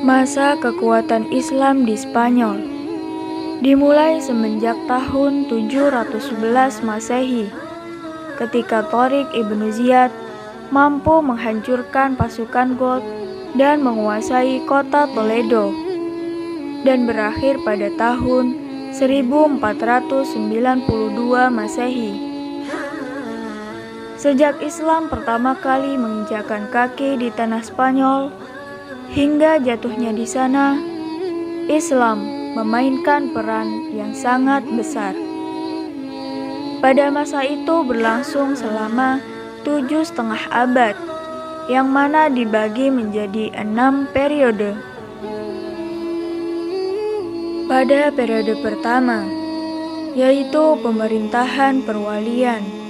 Masa kekuatan Islam di Spanyol dimulai semenjak tahun 711 Masehi, ketika Tariq Ibnu Ziyad mampu menghancurkan pasukan Goth dan menguasai kota Toledo, dan berakhir pada tahun 1492 Masehi. Sejak Islam pertama kali menginjakkan kaki di tanah Spanyol hingga jatuhnya di sana, Islam memainkan peran yang sangat besar. Pada masa itu berlangsung selama 7,5 abad, yang mana dibagi menjadi 6 periode. Pada periode pertama, yaitu pemerintahan perwalian,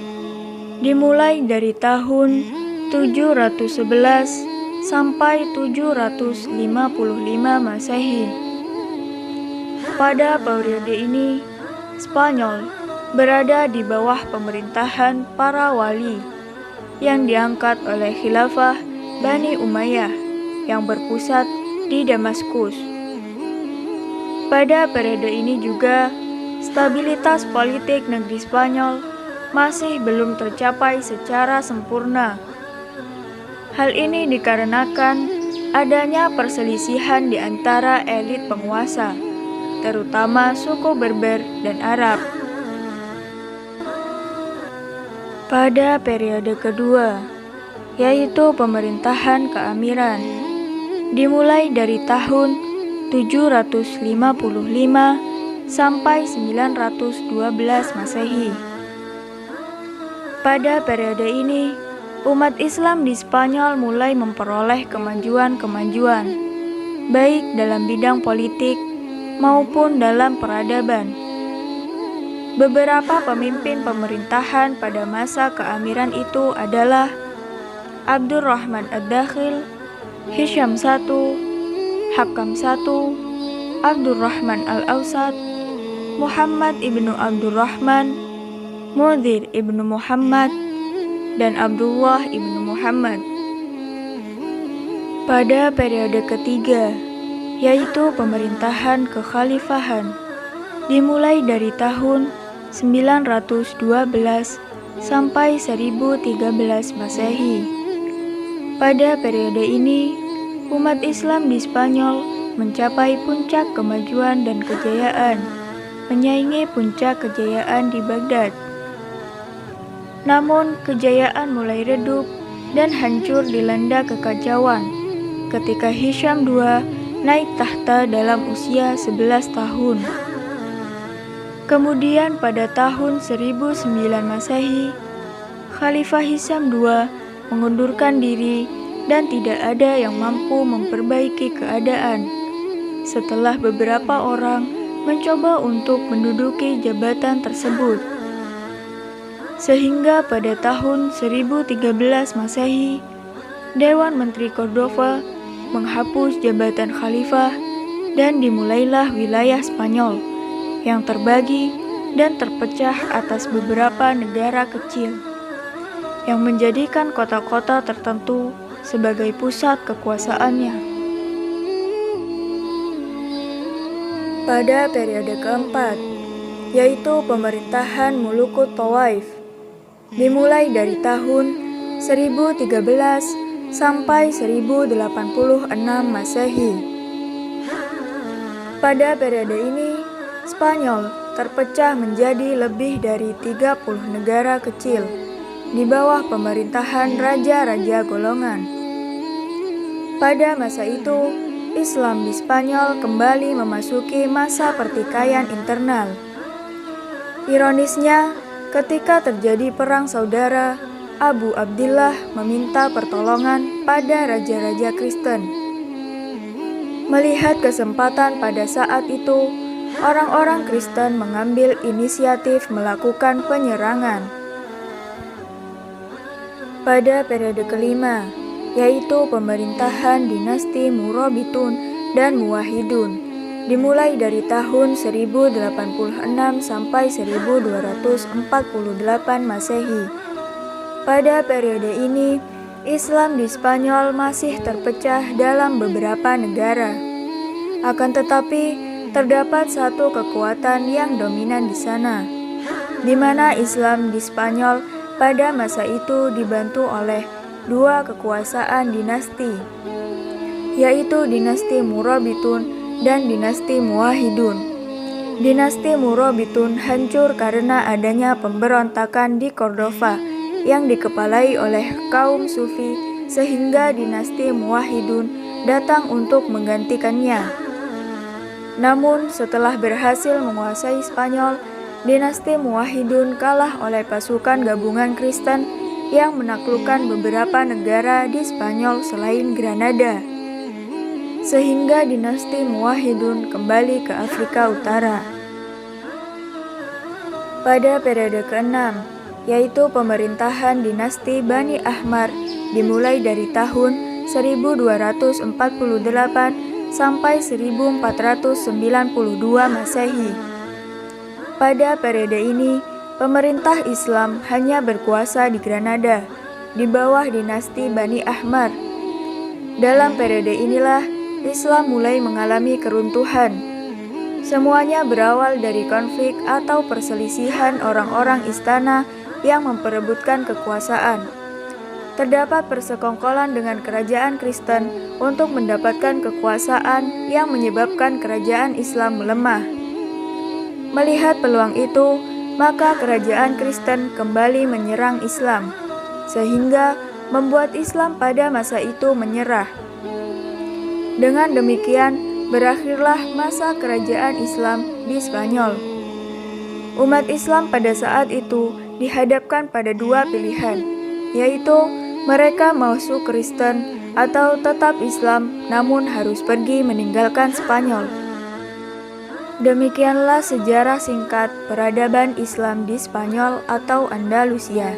dimulai dari tahun 711 sampai 755 Masehi. Pada periode ini, Spanyol berada di bawah pemerintahan para wali yang diangkat oleh Khilafah Bani Umayyah yang berpusat di Damaskus. Pada periode ini juga, stabilitas politik negeri Spanyol masih belum tercapai secara sempurna. Hal ini dikarenakan adanya perselisihan di antara elit penguasa, terutama suku Berber dan Arab. Pada periode kedua, yaitu pemerintahan keamiran, dimulai dari tahun 755 sampai 912 Masehi. Pada periode ini, umat Islam di Spanyol mulai memperoleh kemajuan-kemajuan, baik dalam bidang politik maupun dalam peradaban. Beberapa pemimpin pemerintahan pada masa keamiran itu adalah Abdurrahman Ad-Dakhil, Hisham I, Hakam I, Abdurrahman Al-Awsat, Muhammad ibnu Abdurrahman, Mudhir ibnu Muhammad, dan Abdullah ibnu Muhammad. Pada periode ketiga, yaitu pemerintahan kekhalifahan, dimulai dari tahun 912 sampai 1013 Masehi. Pada periode ini, umat Islam di Spanyol mencapai puncak kemajuan dan kejayaan, menyaingi puncak kejayaan di Baghdad. Namun, kejayaan mulai redup dan hancur dilanda kekacauan ketika Hisham II naik tahta dalam usia 11 tahun. Kemudian pada tahun 1009 Masehi, Khalifah Hisham II mengundurkan diri dan tidak ada yang mampu memperbaiki keadaan setelah beberapa orang mencoba untuk menduduki jabatan tersebut. Sehingga pada tahun 1013 Masehi, Dewan Menteri Cordova menghapus jabatan khalifah dan dimulailah wilayah Spanyol yang terbagi dan terpecah atas beberapa negara kecil yang menjadikan kota-kota tertentu sebagai pusat kekuasaannya. Pada periode keempat, yaitu pemerintahan Mulukut Tawaif, dimulai dari tahun 1013 sampai 1086 Masehi. Pada periode ini, Spanyol terpecah menjadi lebih dari 30 negara kecil di bawah pemerintahan raja-raja golongan. Pada masa itu, Islam di Spanyol kembali memasuki masa pertikaian internal. Ironisnya, ketika terjadi perang saudara, Abu Abdillah meminta pertolongan pada raja-raja Kristen. Melihat kesempatan pada saat itu, orang-orang Kristen mengambil inisiatif melakukan penyerangan. Pada periode kelima, yaitu pemerintahan dinasti Murabitun dan Muwahhidun, dimulai dari tahun 1086 sampai 1248 Masehi. Pada periode ini, Islam di Spanyol masih terpecah dalam beberapa negara. Akan tetapi, terdapat satu kekuatan yang dominan di sana, di mana Islam di Spanyol pada masa itu dibantu oleh dua kekuasaan dinasti, yaitu dinasti Murabitun dan dinasti Muwahhidun. Dinasti Murabitun hancur karena adanya pemberontakan di Cordova yang dikepalai oleh kaum Sufi, sehingga dinasti Muwahhidun datang untuk menggantikannya. Namun setelah berhasil menguasai Spanyol, dinasti Muwahhidun kalah oleh pasukan gabungan Kristen yang menaklukkan beberapa negara di Spanyol selain Granada, sehingga dinasti Muwahhidun kembali ke Afrika Utara. Pada periode ke-6, yaitu pemerintahan dinasti Bani Ahmar, dimulai dari tahun 1248 sampai 1492 Masehi. Pada periode ini, pemerintah Islam hanya berkuasa di Granada, di bawah dinasti Bani Ahmar. Dalam periode inilah Islam mulai mengalami keruntuhan. Semuanya berawal dari konflik atau perselisihan orang-orang istana yang memperebutkan kekuasaan. Terdapat persekongkolan dengan kerajaan Kristen untuk mendapatkan kekuasaan yang menyebabkan kerajaan Islam melemah. Melihat peluang itu, maka kerajaan Kristen kembali menyerang Islam, sehingga membuat Islam pada masa itu menyerah. Dengan demikian, berakhirlah masa kerajaan Islam di Spanyol. Umat Islam pada saat itu dihadapkan pada dua pilihan, yaitu mereka masuk Kristen atau tetap Islam namun harus pergi meninggalkan Spanyol. Demikianlah sejarah singkat peradaban Islam di Spanyol atau Andalusia.